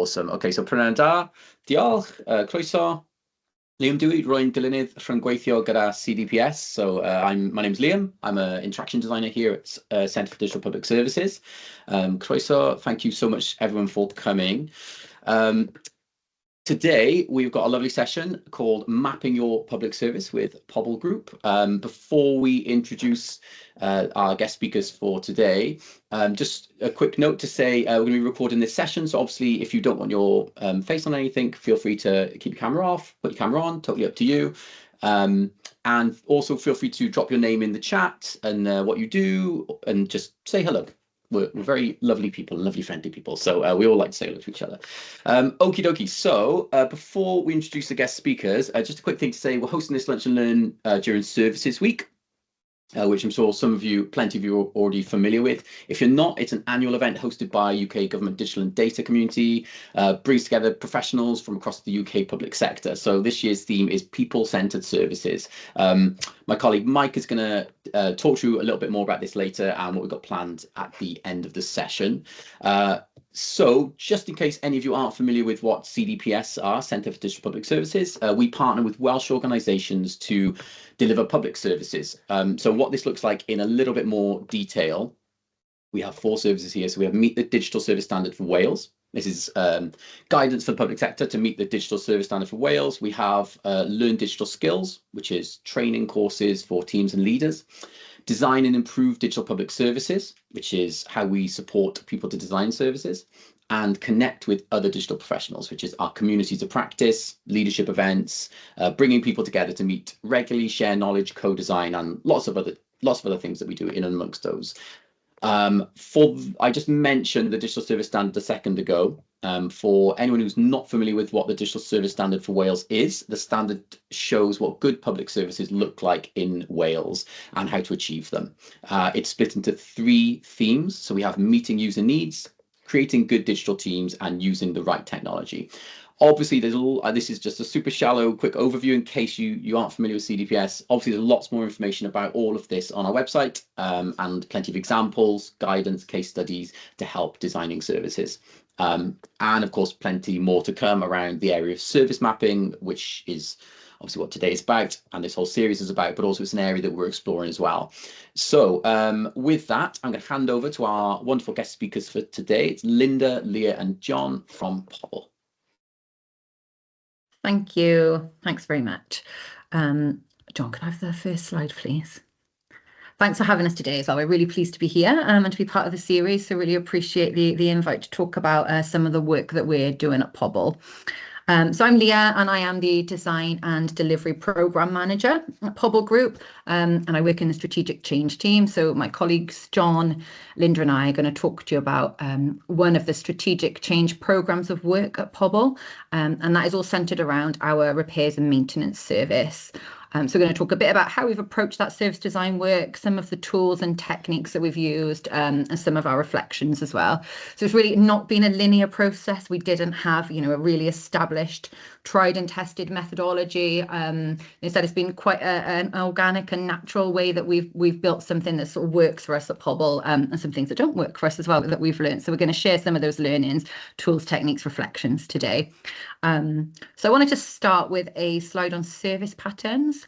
Awesome. Okay, so prynawn da, diolch, croeso. Liam Dewey, ry'n dylunio rhwng gweithio gyda CDPS. So my name's Liam. I'm an interaction designer here at Centre for Digital Public Services. Croeso, thank you so much everyone for coming. Today, we've got a lovely session called Mapping Your Public Service with Pobl Group. Before we introduce our guest speakers for today, just a quick note to say we're going to be recording this session. So obviously, if you don't want your face on anything, feel free to keep your camera off, put your camera on, totally up to you. And also feel free to drop your name in the chat and what you do and just say hello. We're very lovely people, lovely friendly people. So we all like to say hello to each other. Okie dokie. So before we introduce the guest speakers, just a quick thing to say, we're hosting this Lunch and Learn during Services Week, which I'm sure plenty of you are already familiar with. If you're not, it's an annual event hosted by UK Government Digital and Data Community, brings together professionals from across the UK public sector. So this year's theme is people-centered services. My colleague Mike is going to talk to you a little bit more about this later and what we've got planned at the end of the session. So just in case any of you aren't familiar with what CDPS are, Centre for Digital Public Services, we partner with Welsh organisations to deliver public services. So what this looks like in a little bit more detail, we have 4 services here. So we have Meet the Digital Service Standard for Wales. This is guidance for the public sector to meet the Digital Service Standard for Wales. We have Learn Digital Skills, which is training courses for teams and leaders. Design and Improve Digital Public Services, which is how we support people to design services. And Connect with Other Digital Professionals, which is our communities of practice, leadership events, bringing people together to meet regularly, share knowledge, co-design, and lots of other things that we do in and amongst those. I just mentioned the Digital Service Standard a second ago. For anyone who's not familiar with what the Digital Service Standard for Wales is, the standard shows what good public services look like in Wales and how to achieve them. It's split into 3 themes. So we have meeting user needs, creating good digital teams, and using the right technology. Obviously, this is just a super shallow, quick overview in case you aren't familiar with CDPS. Obviously, there's lots more information about all of this on our website and plenty of examples, guidance, case studies to help designing services. And of course, plenty more to come around the area of service mapping, which is obviously what today is about and this whole series is about, but also it's an area that we're exploring as well. So with that, I'm going to hand over to our wonderful guest speakers for today. It's Linda, Leah and Jon from Pobl. Thank you. Thanks very much. Jon, can I have the first slide, please? Thanks for having us today as well. We're really pleased to be here and to be part of the series. So really appreciate the invite to talk about some of the work that we're doing at Pobl. So I'm Leah and I am the Design and Delivery Programme Manager at Pobl Group and I work in the Strategic Change team. So my colleagues Jon, Linda and I are going to talk to you about one of the Strategic Change programmes of work at Pobl and that is all centred around our repairs and maintenance service. So we're going to talk a bit about how we've approached that service design work, some of the tools and techniques that we've used, and some of our reflections as well. So it's really not been a linear process. We didn't have, a really established, tried and tested methodology. Instead, it's been quite an organic and natural way that we've built something that sort of works for us at Pobl, and some things that don't work for us as well that we've learned. So we're going to share some of those learnings, tools, techniques, reflections today. So I wanted to start with a slide on service patterns.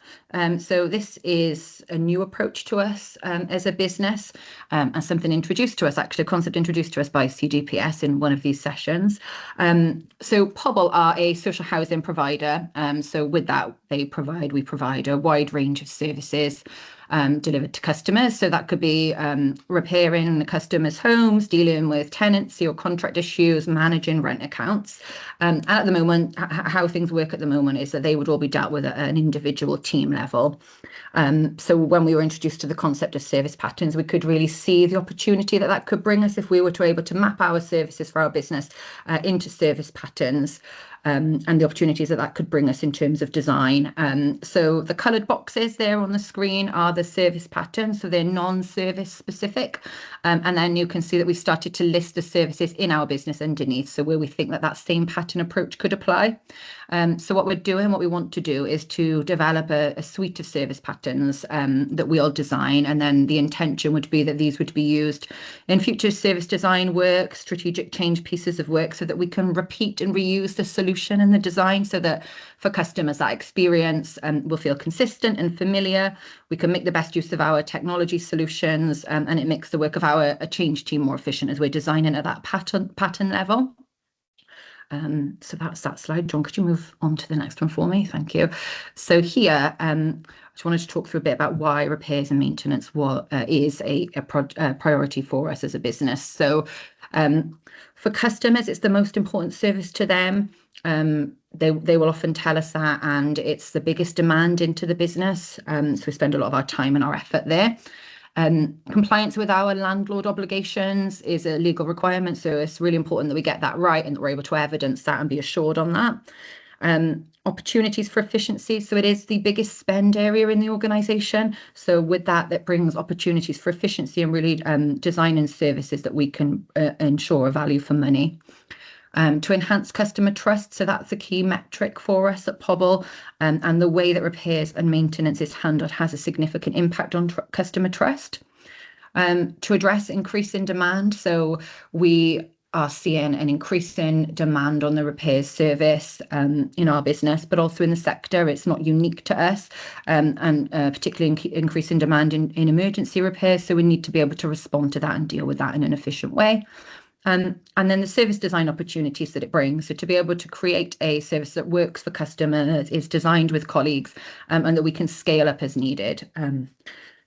So this is a new approach to us as a business and something introduced to us, actually a concept introduced to us by CDPS in one of these sessions. So Pobl are a social housing provider. So with that, we provide a wide range of services delivered to customers. So that could be repairing the customers' homes, dealing with tenancy or contract issues, managing rent accounts. And at the moment, how things work at the moment is that they would all be dealt with at an individual team level. So when we were introduced to the concept of service patterns, we could really see the opportunity that could bring us if we were able to map our services for our business into service patterns. and the opportunities that that could bring us in terms of design. So the coloured boxes there on the screen are the service patterns, so they're non-service specific. And then you can see that we've started to list the services in our business underneath, so where we think that that same pattern approach could apply. So what we want to do is to develop a suite of service patterns that we all design, and then the intention would be that these would be used in future service design work, strategic change pieces of work, so that we can repeat and reuse the solution and the design, so that for customers that experience will feel consistent and familiar. We can make the best use of our technology solutions, and it makes the work of our change team more efficient as we're designing at that pattern level. So that's that slide. Jon, could you move on to the next one for me? Thank you. So here, I just wanted to talk through a bit about why repairs and maintenance is a priority for us as a business. So for customers, it's the most important service to them. They will often tell us that, and it's the biggest demand into the business. So we spend a lot of our time and our effort there. Compliance with our landlord obligations is a legal requirement, so it's really important that we get that right and that we're able to evidence that and be assured on that. Opportunities for efficiency, so it is the biggest spend area in the organisation. So with that, that brings opportunities for efficiency and really designing services that we can ensure a value for money. To enhance customer trust, so that's a key metric for us at Pobl, and the way that repairs and maintenance is handled has a significant impact on customer trust. To address increase in demand, so we are seeing an increase in demand on the repairs service in our business, but also in the sector. It's not unique to us, and particularly increase in demand in emergency repairs, so we need to be able to respond to that and deal with that in an efficient way. And then the service design opportunities that it brings. So to be able to create a service that works for customers, is designed with colleagues, and that we can scale up as needed.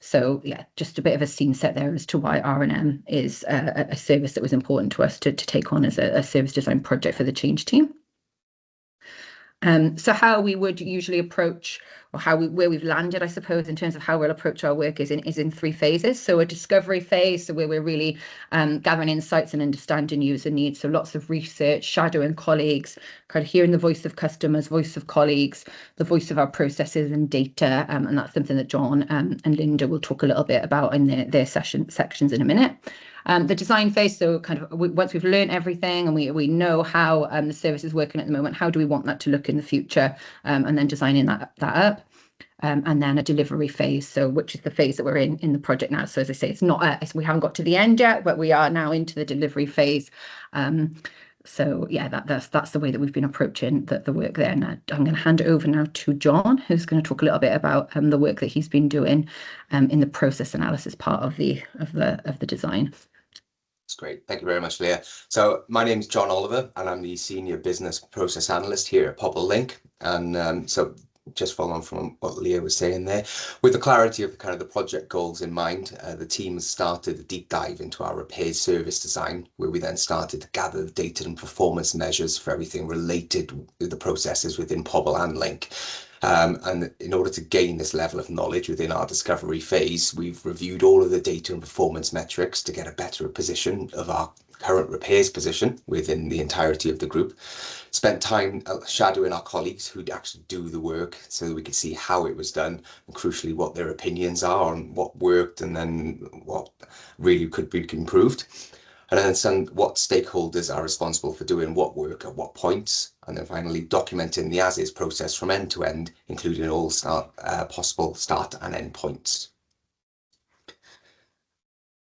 So yeah, just a bit of a scene set there as to why R&M is a service that was important to us to take on as a service design project for the change team. So how we would usually approach, or where we've landed, I suppose, in terms of how we'll approach our work is in 3 phases. So a discovery phase, so where we're really gathering insights and understanding user needs. So lots of research, shadowing colleagues, kind of hearing the voice of customers, voice of colleagues, the voice of our processes and data. And that's something that Jon and Linda will talk a little bit about in their sections in a minute. The design phase, so kind of once we've learned everything and we know how the service is working at the moment, how do we want that to look in the future, and then designing that up. And then a delivery phase, so which is the phase that we're in the project now. So as I say, it's not we haven't got to the end yet, but we are now into the delivery phase. So yeah, that's the way that we've been approaching the work there. And I'm going to hand it over now to Jon, who's going to talk a little bit about the work that he's been doing in the process analysis part of the design. That's great. Thank you very much, Leah. So my name is Jon Oliver, and I'm the Senior Business Process Analyst here at Pobl Link. And so just following on from what Leah was saying there, with the clarity of kind of the project goals in mind, the team has started a deep dive into our repairs service design, where we then started to gather the data and performance measures for everything related to the processes within Pobl and Link. And in order to gain this level of knowledge within our discovery phase, we've reviewed all of the data and performance metrics to get a better position of our current repairs position within the entirety of the group. Spent time shadowing our colleagues who'd actually do the work, so that we could see how it was done, and crucially what their opinions are on what worked and then what really could be improved. And then understand what stakeholders are responsible for doing what work at what points, and then finally documenting the as-is process from end to end, including all possible start and end points.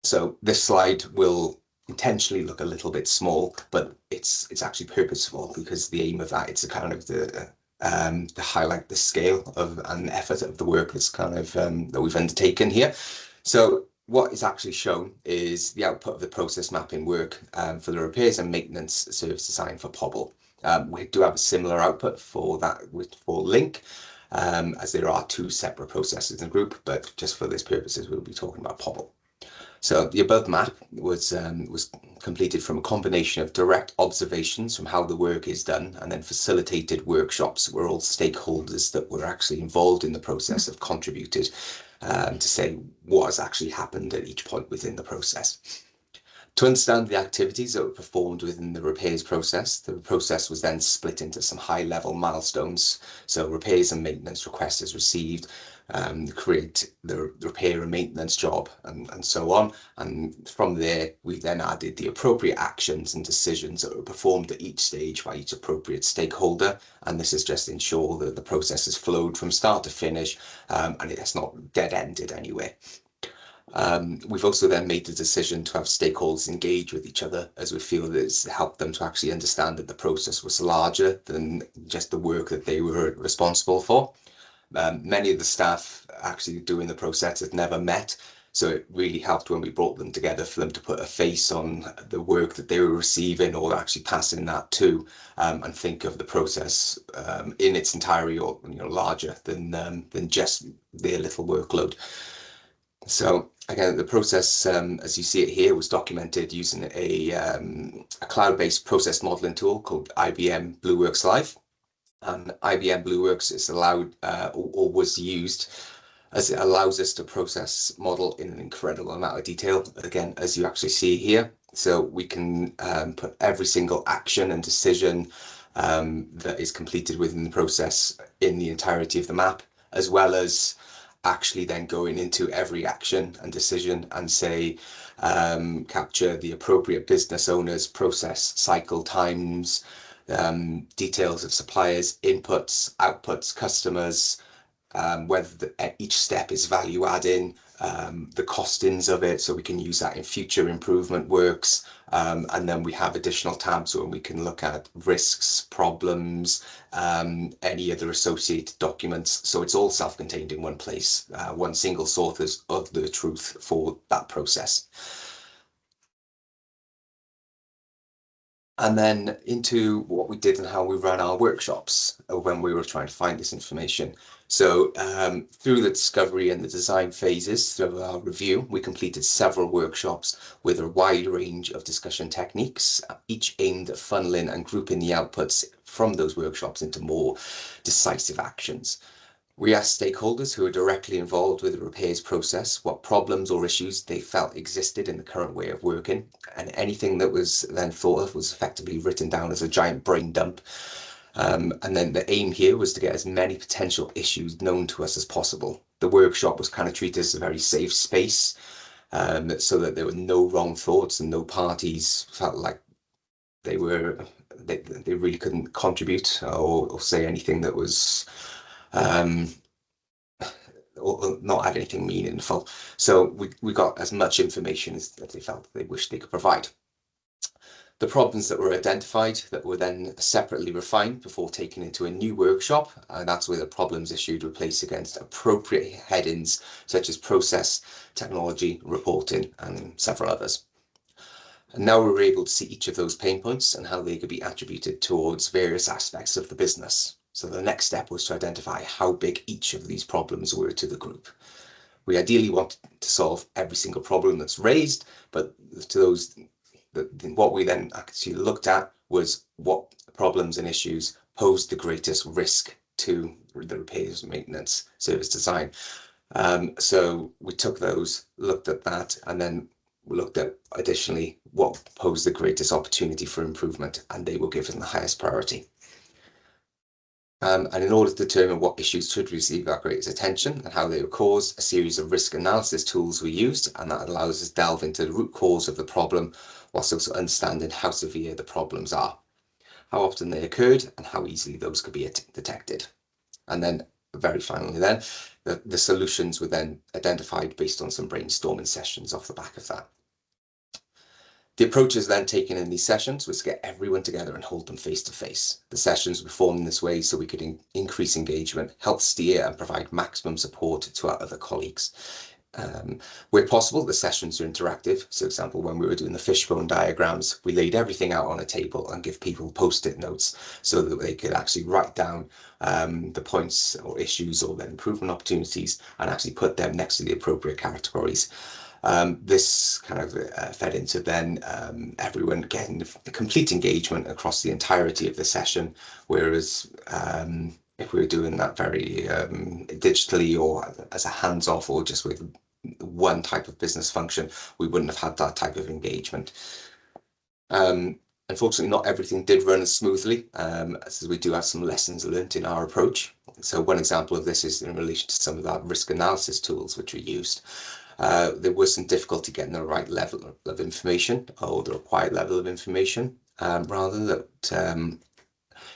So this slide will intentionally look a little bit small, but it's actually purposeful, because the aim of that is to kind of to highlight the scale of and effort of the work that's kind of that we've undertaken here. So what is actually shown is the output of the process mapping work for the repairs and maintenance service design for Pobl. We do have a similar output for that for Link, as there are 2 separate processes in the group, but just for this purposes, we'll be talking about Pobl. So the above map was completed from a combination of direct observations from how the work is done, and then facilitated workshops where all stakeholders that were actually involved in the process have contributed to say what has actually happened at each point within the process. To understand the activities that were performed within the repairs process, the process was then split into some high-level milestones. So repairs and maintenance request is received, create the repair and maintenance job, and so on. And from there, we then added the appropriate actions and decisions that were performed at each stage by each appropriate stakeholder. And this is just to ensure that the process has flowed from start to finish, and it has not dead-ended anywhere. We've also then made the decision to have stakeholders engage with each other, as we feel that it's helped them to actually understand that the process was larger than just the work that they were responsible for. Many of the staff actually doing the process had never met, so it really helped when we brought them together for them to put a face on the work that they were receiving or actually passing that to, and think of the process in its entirety, or larger than just their little workload. So again, the process, as you see it here, was documented using a cloud-based process modeling tool called IBM Blueworks Live. And IBM Blueworks is allowed or was used as it allows us to process model in an incredible amount of detail, again, as you actually see here. So we can put every single action and decision that is completed within the process in the entirety of the map, as well as actually then going into every action and decision and say, capture the appropriate business owners, process cycle times, details of suppliers, inputs, outputs, customers, whether each step is value adding, the costings of it, so we can use that in future improvement works. And then we have additional tabs where we can look at risks, problems, any other associated documents. So it's all self-contained in one place, one single source of the truth for that process. And then into what we did and how we ran our workshops when we were trying to find this information. So through the discovery and the design phases, through our review, we completed several workshops with a wide range of discussion techniques, each aimed at funneling and grouping the outputs from those workshops into more decisive actions. We asked stakeholders who are directly involved with the repairs process what problems or issues they felt existed in the current way of working, and anything that was then thought of was effectively written down as a giant brain dump. And then the aim here was to get as many potential issues known to us as possible. The workshop was kind of treated as a very safe space, so that there were no wrong thoughts and no parties felt like they really couldn't contribute or say anything that was or not add anything meaningful. So we got as much information as they felt they wished they could provide. The problems that were identified that were then separately refined before taken into a new workshop, and that's where the problems issued were placed against appropriate headings such as process, technology, reporting, and several others. And now we're able to see each of those pain points and how they could be attributed towards various aspects of the business. So the next step was to identify how big each of these problems were to the group. We ideally wanted to solve every single problem that's raised, but to those, what we then actually looked at was what problems and issues posed the greatest risk to the repairs and maintenance service design. So we took those, looked at that, and then we looked at additionally what posed the greatest opportunity for improvement, and they were given the highest priority. And in order to determine what issues should receive our greatest attention and how they were caused, a series of risk analysis tools were used, and that allows us to delve into the root cause of the problem, whilst also understanding how severe the problems are, how often they occurred, and how easily those could be detected. And then, very finally then, the solutions were then identified based on some brainstorming sessions off the back of that. The approaches then taken in these sessions was to get everyone together and hold them face to face. The sessions were formed in this way so we could increase engagement, help steer and provide maximum support to our other colleagues. Where possible, the sessions are interactive. So, for example, when we were doing the fishbone diagrams, we laid everything out on a table and give people post-it notes so that they could actually write down the points or issues or then improvement opportunities and actually put them next to the appropriate categories. This kind of fed into then everyone getting the complete engagement across the entirety of the session, whereas if we were doing that very digitally or as a hands-off or just with one type of business function, we wouldn't have had that type of engagement. Unfortunately, not everything did run as smoothly, as we do have some lessons learned in our approach. So one example of this is in relation to some of our risk analysis tools which we used. There was some difficulty getting the right level of information, or the required level of information,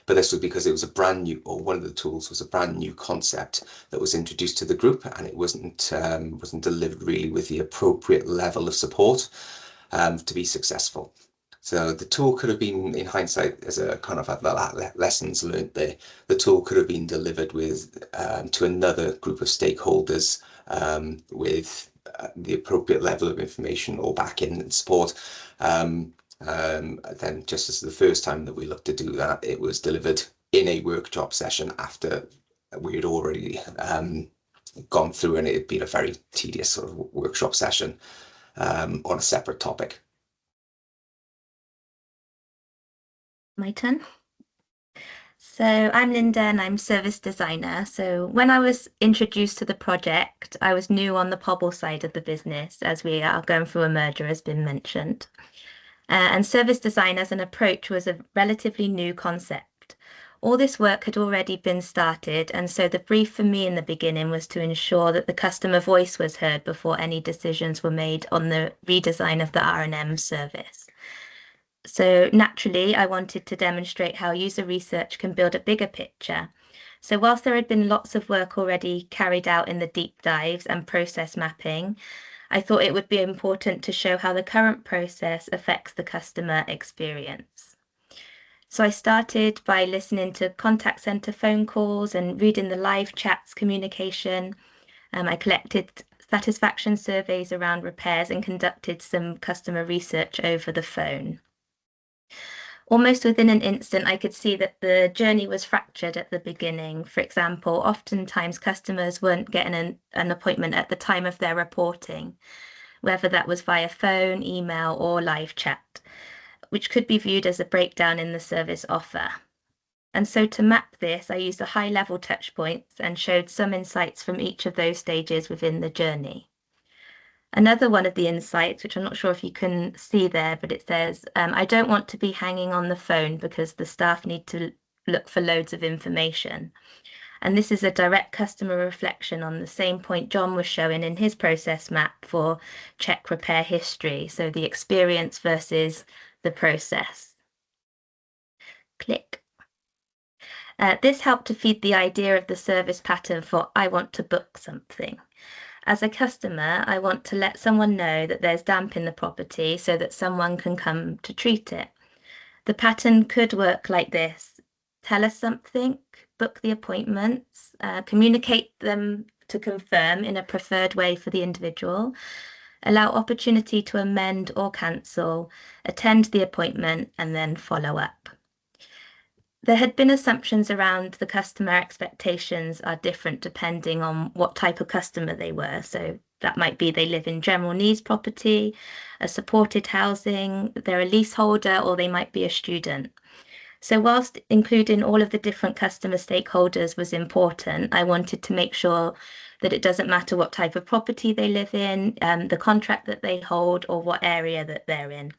but this was because it was a brand new, or one of the tools was a brand new concept that was introduced to the group, and it wasn't delivered really with the appropriate level of support to be successful. So the tool could have been, in hindsight, as a kind of lessons learned there, the tool could have been delivered with to another group of stakeholders with the appropriate level of information or back-end and support. Then just as the first time that we looked to do that, it was delivered in a workshop session after we had already gone through, and it had been a very tedious sort of workshop session on a separate topic. My turn. So I'm Linda and I'm service designer. So when I was introduced to the project, I was new on the Pobl side of the business, as we are going through a merger, has been mentioned. And service design as an approach was a relatively new concept. All this work had already been started, and so the brief for me in the beginning was to ensure that the customer voice was heard before any decisions were made on the redesign of the R&M service. So naturally, I wanted to demonstrate how user research can build a bigger picture. So whilst there had been lots of work already carried out in the deep dives and process mapping, I thought it would be important to show how the current process affects the customer experience. So I started by listening to contact centre phone calls and reading the live chats communication. I collected satisfaction surveys around repairs and conducted some customer research over the phone. Almost within an instant, I could see that the journey was fractured at the beginning. For example, oftentimes customers weren't getting an appointment at the time of their reporting, whether that was via phone, email, or live chat, which could be viewed as a breakdown in the service offer. And so to map this, I used the high-level touch points and showed some insights from each of those stages within the journey. Another one of the insights, which I'm not sure if you can see there, but it says, I don't want to be hanging on the phone because the staff need to look for loads of information. And this is a direct customer reflection on the same point Jon was showing in his process map for check repair history. So the experience versus the process. Click. This helped to feed the idea of the service pattern for I want to book something. As a customer, I want to let someone know that there's damp in the property so that someone can come to treat it. The pattern could work like this. Tell us something, book the appointments, communicate them to confirm in a preferred way for the individual, allow opportunity to amend or cancel, attend the appointment, and then follow up. There had been assumptions around the customer expectations are different depending on what type of customer they were. So that might be they live in general needs property, a supported housing, they're a leaseholder, or they might be a student. So whilst including all of the different customer stakeholders was important, I wanted to make sure that it doesn't matter what type of property they live in, the contract that they hold, or what area that they're in.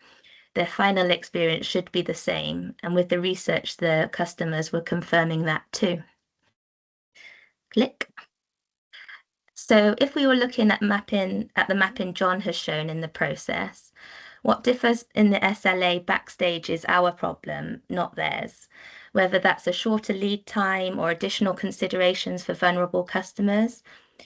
Their final experience should be the same, and with the research, the customers were confirming that too. Click. So if we were looking at the mapping Jon has shown in the process, what differs in the SLA backstage is our problem, not theirs. Whether that's a shorter lead time or additional considerations for vulnerable customers,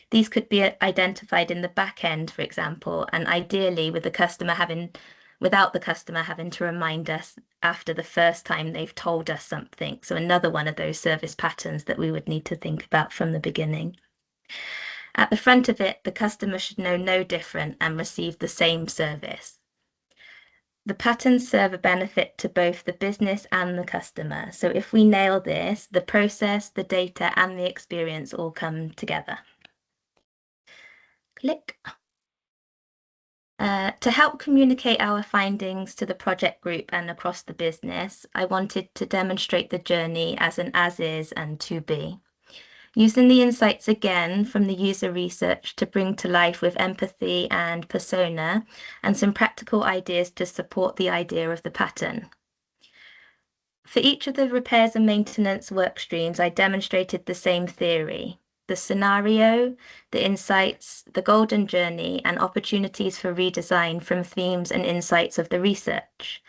these could be identified in the back end, for example, and ideally without the customer having to remind us after the first time they've told us something. So another one of those service patterns that we would need to think about from the beginning. At the front of it, the customer should know no different and receive the same service. The patterns serve a benefit to both the business and the customer. So if we nail this, the process, the data, and the experience all come together. Click. To help communicate our findings to the project group and across the business, I wanted to demonstrate the journey as an as-is and to-be. Using the insights again from the user research to bring to life with empathy and persona, and some practical ideas to support the idea of the pattern. For each of the repairs and maintenance work streams, I demonstrated the same theory: the scenario, the insights, the golden journey, and opportunities for redesign from themes and insights of the research.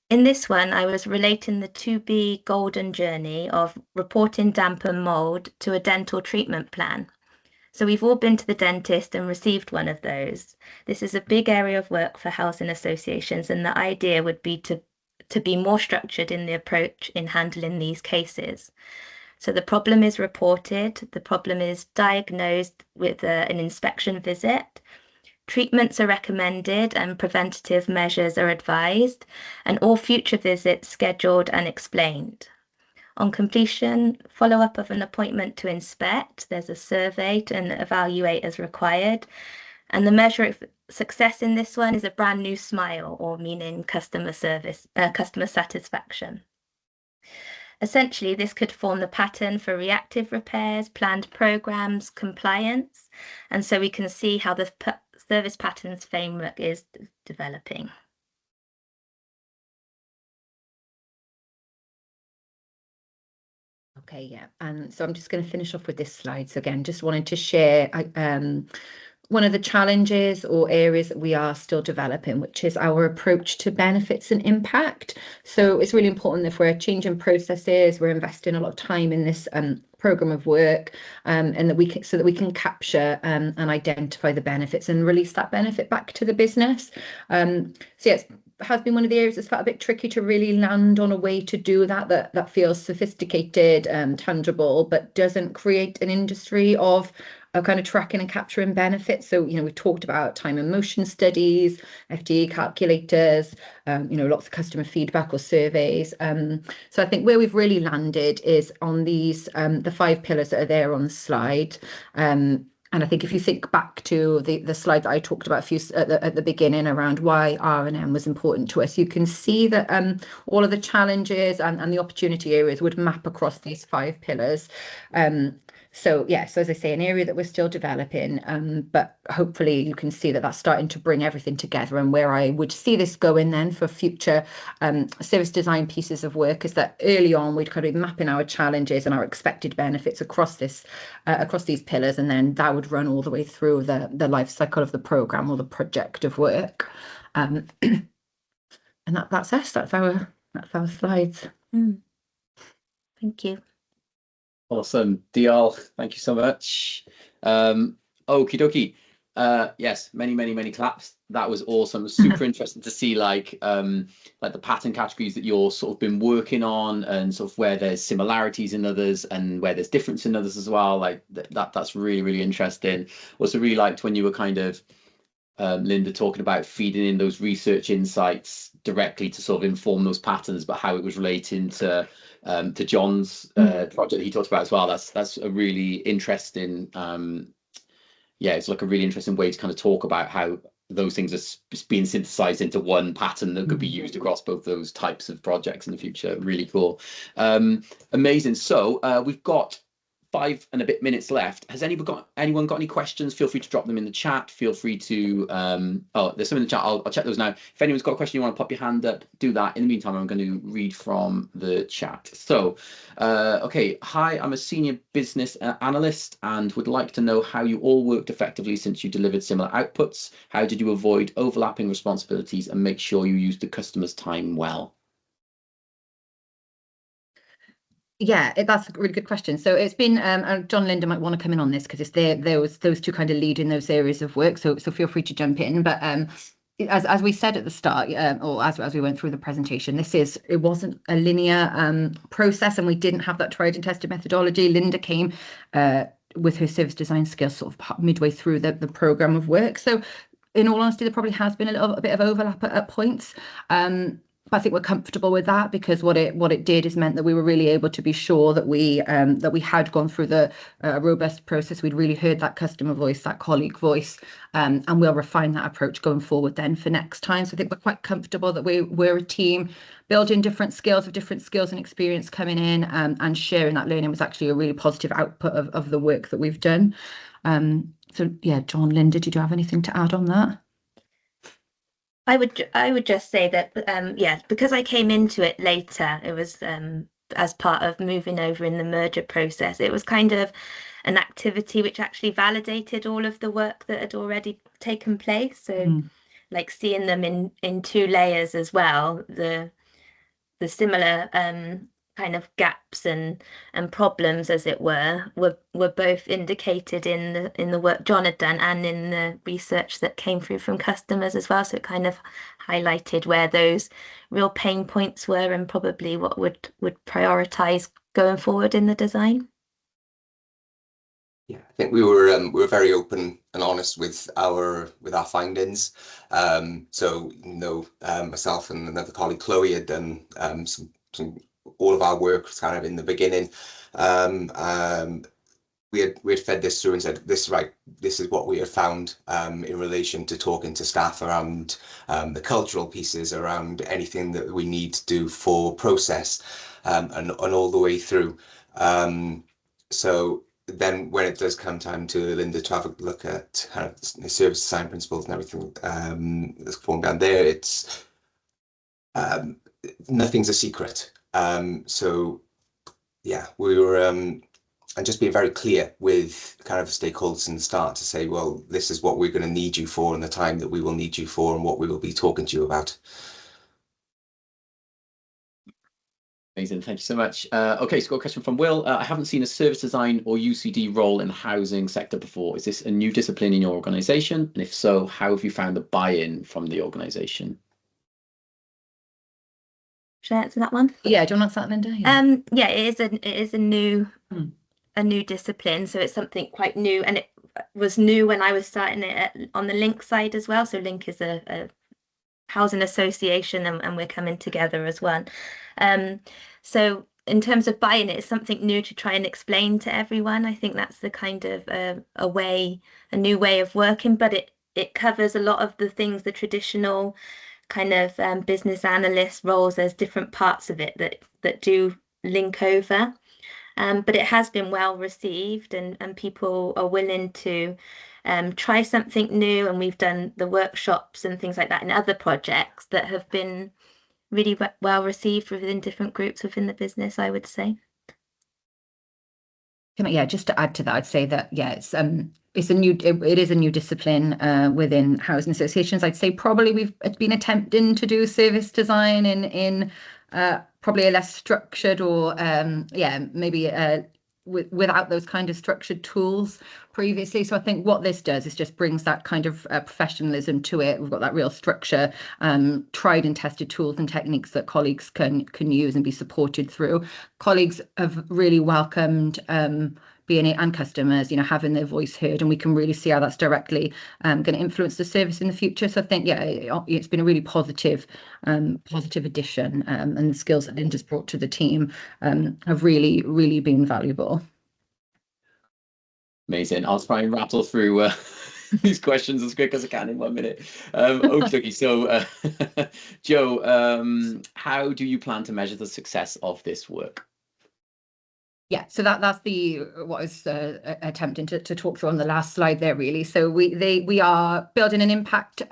In this one, I was relating the to-be golden journey of reporting damp and mold to a dental treatment plan. So we've all been to the dentist and received one of those. This is a big area of work for housing associations, and the idea would be to be more structured in the approach in handling these cases. So the problem is reported, the problem is diagnosed with an inspection visit. Treatments are recommended and preventative measures are advised, and all future visits scheduled and explained. On completion, follow-up of an appointment to inspect, there's a survey and evaluate as required. And the measure of success in this one is a brand new smile, or meaning customer satisfaction. Essentially, this could form the pattern for reactive repairs, planned programs, compliance, and so we can see how the service patterns framework is developing. Okay, yeah, and so I'm just going to finish off with this slide. So again, just wanted to share one of the challenges or areas that we are still developing, which is our approach to benefits and impact. So it's really important if we're changing processes, we're investing a lot of time in this program of work, and that we can, so that we can capture and identify the benefits and release that benefit back to the business. So yes, has been one of the areas that's felt a bit tricky to really land on a way to do that feels sophisticated and tangible, but doesn't create an industry of kind of tracking and capturing benefits. So, you know, we talked about time and motion studies, FTE calculators, lots of customer feedback or surveys. So I think where we've really landed is on these, the 5 pillars that are there on the slide. And I think if you think back to the slide that I talked about at the beginning around why R&M was important to us, you can see that all of the challenges and the opportunity areas would map across these 5 pillars. So yeah, so as I say, an area that we're still developing, but hopefully you can see that that's starting to bring everything together. And where I would see this going then for future service design pieces of work is that early on we'd kind of be mapping our challenges and our expected benefits across this, across these pillars, and then that would run all the way through the life cycle of the program or the project of work. And that's us. That's our slides. Thank you. Awesome. Diolch. Thank you so much. Okie dokie. Yes, many claps. That was awesome. It was super interesting to see like the pattern categories that you're sort of been working on, and sort of where there's similarities in others and where there's difference in others as well. Like that's really interesting. Also really liked when you were kind of Linda talking about feeding in those research insights directly to sort of inform those patterns, but how it was relating to Jon's project that he talked about as well. That's a really interesting, it's like a really interesting way to kind of talk about how those things are being synthesized into one pattern that could be used across both those types of projects in the future. Really cool. Amazing. So we've got 5 and a bit minutes left. Has anyone got any questions? Feel free to drop them in the chat. Feel free to there's some in the chat. I'll check those now. If anyone's got a question, you want to pop your hand up, do that. In the meantime, I'm going to read from the chat. So okay, hi, I'm a senior business analyst and would like to know how you all worked effectively since you delivered similar outputs. How did you avoid overlapping responsibilities and make sure you used the customer's time well? Yeah, that's a really good question. So it's been, Jon and Linda might want to come in on this because it's those two kind of lead in those areas of work. So feel free to jump in. But as we said at the start, or as we went through the presentation, it wasn't a linear process, and we didn't have that tried and tested methodology. Linda came with her service design skills sort of midway through the program of work. So in all honesty, there probably has been a bit of overlap at points. I think we're comfortable with that because what it did is meant that we were really able to be sure that we had gone through the robust process. We'd really heard that customer voice, that colleague voice, and we'll refine that approach going forward then for next time. So I think we're quite comfortable that we're a team building different skills and experience coming in, and sharing that learning was actually a really positive output of the work that we've done. So yeah, Jon, Linda, did you have anything to add on that? I would just say that yeah, because I came into it later, it was as part of moving over in the merger process. It was kind of an activity which actually validated all of the work that had already taken place. So like seeing them in two layers as well, the similar kind of gaps and problems, as it were both indicated in the work Jon had done and in the research that came through from customers as well. So it kind of highlighted where those real pain points were and probably what would prioritise going forward in the design. Yeah, I think we were very open and honest with our findings. So myself and another colleague Chloe had done some all of our work kind of in the beginning. We had fed this through and said, this is what we had found in relation to talking to staff around the cultural pieces, around anything that we need to do for process, and all the way through. So then when it does come time to Linda to have a look at kind of the service design principles and everything that's formed down there, it's nothing's a secret. So yeah, we were and just being very clear with kind of stakeholders in the start to say, well, this is what we're going to need you for and the time that we will need you for and what we will be talking to you about. Amazing, thank you so much. Okay, so got a question from Will. I haven't seen a service design or UCD role in the housing sector before. Is this a new discipline in your organisation? And if so, how have you found the buy-in from the organisation? Should I answer that one? Yeah, do you want to answer that, Linda? Yeah, it is a new discipline, so it's something quite new, and it was new when I was starting it on the Link side as well. So Link is a housing association, and we're coming together as one. So in terms of buy-in, it's something new to try and explain to everyone. I think that's the kind of a new way of working, but it covers a lot of the things, the traditional kind of business analyst roles. There's different parts of it that do link over, but it has been well received, and people are willing to try something new, and we've done the workshops and things like that in other projects that have been really well received within different groups within the business, I would say. Yeah, just to add to that, I'd say that it is a new discipline within housing associations. I'd say probably we've been attempting to do service design in probably a less structured or maybe without those kind of structured tools previously. So I think what this does is just brings that kind of professionalism to it. We've got that real structure, tried and tested tools and techniques that colleagues can use and be supported through. Colleagues have really welcomed B&A and customers, having their voice heard, and we can really see how that's directly going to influence the service in the future. So I think, it's been a really positive addition, and the skills that Linda's brought to the team have really, really been valuable. Amazing. I'll try and rattle through these questions as quick as I can in 1 minute. Okay, so Joe, how do you plan to measure the success of this work? Yeah, so that's what I was attempting to talk through on the last slide there, really. So we are building an impact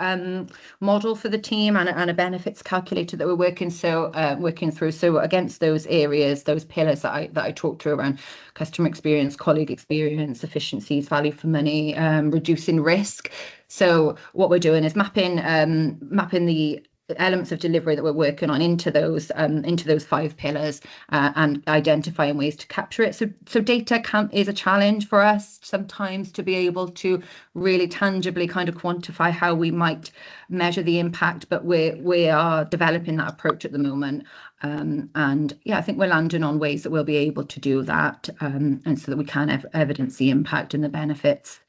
model for the team and a benefits calculator that we're working through. So against those areas, those pillars that I talked through around customer experience, colleague experience, efficiencies, value for money, reducing risk. So what we're doing is mapping the elements of delivery that we're working on into those 5 pillars, and identifying ways to capture it. So data is a challenge for us sometimes to be able to really tangibly kind of quantify how we might measure the impact, but we are developing that approach at the moment. I think we're landing on ways that we'll be able to do that, and so that we can evidence the impact and the benefits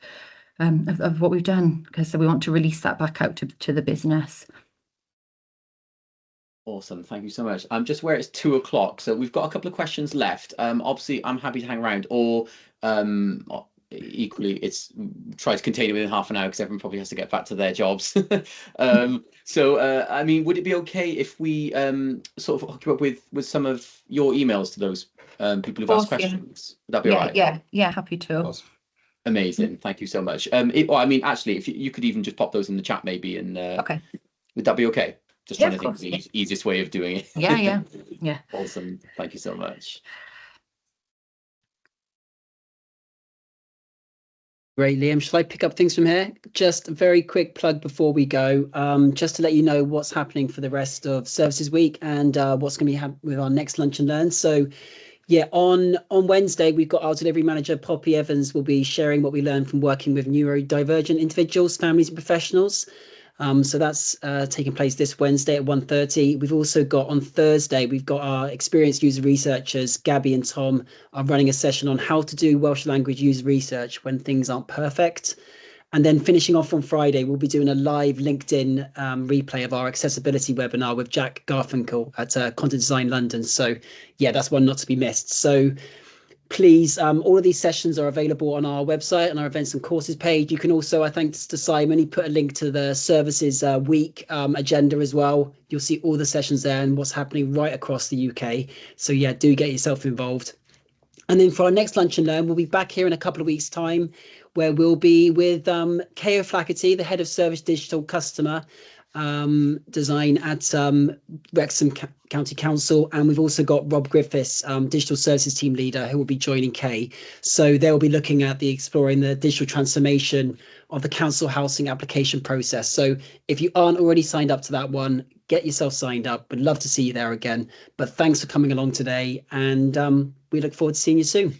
of what we've done, because we want to release that back out to the business. Awesome, thank you so much. Just where it's 2 o'clock, so we've got a couple of questions left. Obviously, I'm happy to hang around, or equally, it's try to contain it within half an hour because everyone probably has to get back to their jobs. So, I mean, would it be okay if we sort of hook you up with some of your emails to those people who've asked questions? Would that be all right? Yeah, happy to. Awesome. Amazing. Thank you so much. Well, I mean, actually, if you could even just pop those in the chat maybe, and Okay. would that be okay? Just Yeah, trying to think of of course, the easiest way of doing it. Yeah. Awesome. Thank you so much. Great, Liam. Shall I pick up things from here? Just a very quick plug before we go, just to let you know what's happening for the rest of Services Week and what's going to be happening with our next Lunch and Learn. So, yeah, on Wednesday, we've got our delivery manager, Poppy Evans, will be sharing what we learned from working with neurodivergent individuals, families and professionals. So that's taking place this Wednesday at 1:30. We've also got on Thursday, we've got our experienced user researchers, Gabby and Tom, are running a session on how to do Welsh language user research when things aren't perfect. And then finishing off on Friday, we'll be doing a live LinkedIn replay of our accessibility webinar with Jack Garfinkel at Content Design London. So yeah, that's one not to be missed. So please, all of these sessions are available on our website, on our events and courses page. You can also, thanks to Simon, he put a link to the Services Week agenda as well. You'll see all the sessions there and what's happening right across the UK. So yeah, do get yourself involved. And then for our next Lunch and Learn, we'll be back here in a couple of weeks' time, where we'll be with Keo Flaherty, the Head of Service Digital Customer Design at Wrexham County Council, and we've also got Rob Griffiths, Digital Services Team Leader, who will be joining Kay. So they'll be looking at exploring the digital transformation of the council housing application process. So if you aren't already signed up to that one, get yourself signed up. We'd love to see you there again. But thanks for coming along today, and we look forward to seeing you soon.